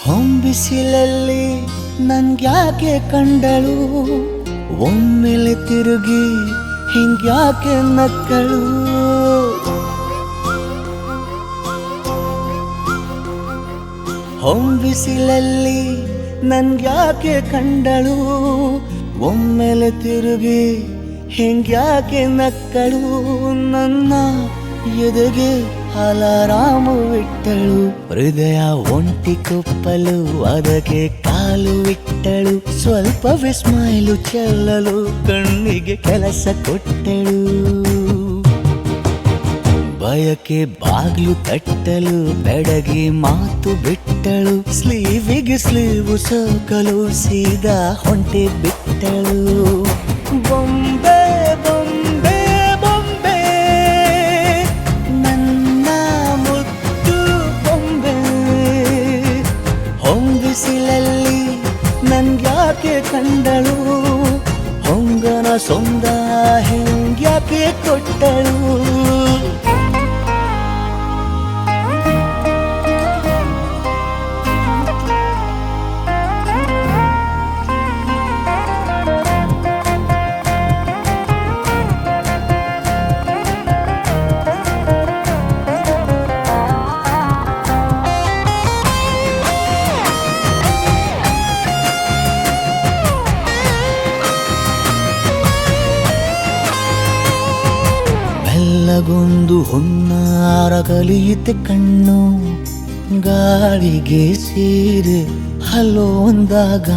ಹೊಂಬಿಸಿಲಲ್ಲಿ ನನ್ಗ್ಯಾಕೆ ಕಂಡಳು, ಒಮ್ಮೆಲೆ ತಿರುಗಿ ಹಿಂಗ್ಯಾಕೆ ನಕ್ಕಳು. ಹೊಂಬಿಸಿಲಲ್ಲಿ ನನ್ಗ್ಯಾಕೆ ಕಂಡಳು, ಒಮ್ಮೆಲೆ ತಿರುಗಿ ಹಿಂಗ್ಯಾಕೆ ನಕ್ಕಳು. ನನ್ನ ಎದೆಗೆ ಅಲಾರಾಮು ಇಟ್ಟಳು, ಹೃದಯ ಒಂಟಿ ಕೊಪ್ಪಲು ಅದಕ್ಕೆ ಕಾಲು ಇಟ್ಟಳು. ಸ್ವಲ್ಪವೇ ಸ್ಮೈಲು ಚೆಲ್ಲಲು ಕಣ್ಣಿಗೆ ಕೆಲಸ ಕೊಟ್ಟಳು. ಬಯಕೆ ಬಾಗ್ಲು ತಟ್ಟಲು ಬೆಡಗಿ ಮಾತು ಬಿಟ್ಟಳು. ಸ್ಲೀವಿಗೆ ಸ್ಲೀವು ಸೋಕಲು ಸೀದಾ ಹೊಂಟೆ ಬಿಟ್ಟಳು. ಬೊಂಬೆ ಬೊಂಬೆ ಬೊಂಬೆ ನನ್ನ ಮುದ್ದು ಬೊಂಬೆ. ಹೊಂಬಿಸಿಲಲ್ಲಿ ನನ್ಗ್ಯಾಕೆ ಕಂಡಳು, ಹೊಂಗನ ಸೊಂದ ಹೆಂಗ್ಯಾಕೆ ಕೊಟ್ಟಳು. ಗೊಂದು ಹುನ್ನಾರ ಕಲಿಯುತ್ತೆ ಕಣ್ಣು, ಗಾಳಿಗೆ ಸೀರೆ ಹಲೋಂದಾಗ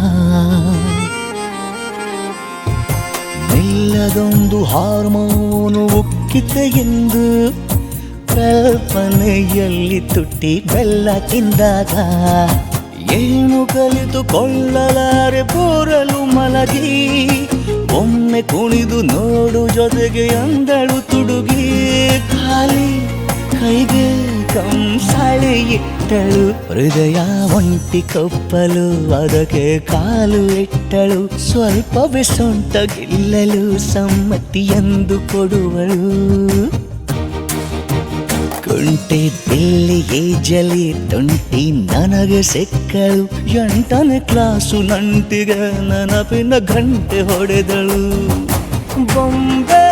ಮೆಲ್ಲದೊಂದು ಹಾರ್ಮೋನು ಉಕ್ಕಿತೆ ಎಂದು ಕಲ್ಪನೆಯಲ್ಲಿ ತುಟ್ಟಿ ಬೆಲ್ಲ ತಿಂದಾಗ. ಏನು ಕಲಿತುಕೊಳ್ಳಲಾರೆ ಬೋರಲು ಮಲಗಿ, ಒಮ್ಮೆ ಕುಣಿದು ನೋಡು ಜೊತೆಗೆ ಅಂದಳು ತುಡುಗಿ. ಖಾಲಿ ಕೈಗೆ ಕಂಸಾಳೆ ಇಟ್ಟಳು, ಹೃದಯ ಒಂಟಿ ಕೊಪ್ಪಲು ಅದಕ್ಕೆ ಕಾಲು ಇಟ್ಟಳು. ಸ್ವಲ್ಪವೇ ಸೊಂಟ ಗೆಲ್ಲಲು ಸಮ್ಮತಿ ಎಂದು ಕೊಡುವಳು. ಕುಂಟೆ ಬಿಲ್ಲಿ ಏಜಲಿ ತುಂಟಿ ನನಗೆ ಸಿಕ್ಕಳು, 8ನೇ ಕ್ಲಾಸು ನಂಟಿಗೆ ನೆನಪಿನ ಗಂಟೆ ಹೊಡೆದಳು. ಬೊಂಬೆ